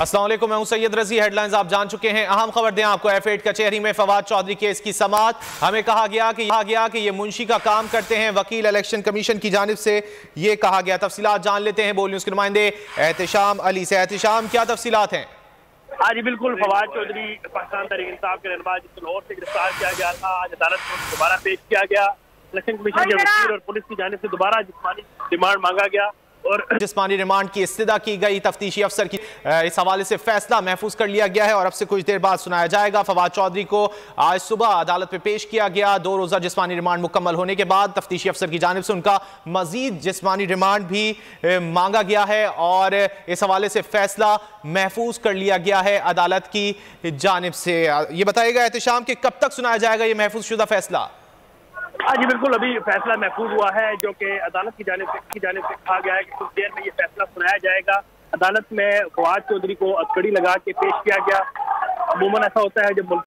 अस्सलाम वालेकुम, मैं हूं सैयद रजी। हेडलाइंस आप जान चुके हैं। अहम खबर दें आपको। F8 कचहरी में फवाद चौधरी केस की समाअत। हमें कहा गया कि ये मुंशी का काम करते हैं। वकील इलेक्शन कमीशन की जानिब से ये कहा गया। तफसीलात जान लेते हैं बोल न्यूज के नुमाइंदे एहतिशाम अली से। एहतिशाम, क्या तफसीलात हैं? हाँ जी बिल्कुल, फवाद चौधरी पाकिस्तान तहरीक इंसाफ के रहनुमा जिसको लाहौर से गिरफ्तार किया गया था, आज अदालत में दोबारा पेश किया गया। इलेक्शन कमीशन के वकील और पुलिस की जानिब से दोबारा जिस्मानी रिमांड मांगा गया और जिस्मानी रिमांड की इस्तदा की गई। तफ्तीशी अफसर की इस हवाले से फैसला महफूज कर लिया गया है और अब से कुछ देर बाद सुनाया जाएगा। फवाद चौधरी को आज सुबह अदालत में पेश किया गया। 2 रोजा जिस्मानी रिमांड मुकम्मल होने के बाद तफ्तीशी अफसर की जानिब से उनका मजीद जिस्मानी रिमांड भी मांगा गया है और इस हवाले से फैसला महफूज कर लिया गया है अदालत की जानिब से। ये बताइएगा एहतिशाम कि कब तक सुनाया जाएगा ये महफूज शुदा फैसला? हाँ जी बिल्कुल, अभी फैसला महफूज हुआ है जो कि अदालत की जानिब से कहा गया है कि कुछ देर में ये फैसला सुनाया जाएगा। अदालत में फवाद चौधरी को अटकड़ी लगा के पेश किया गया। अमूमन ऐसा होता है जब मुल्क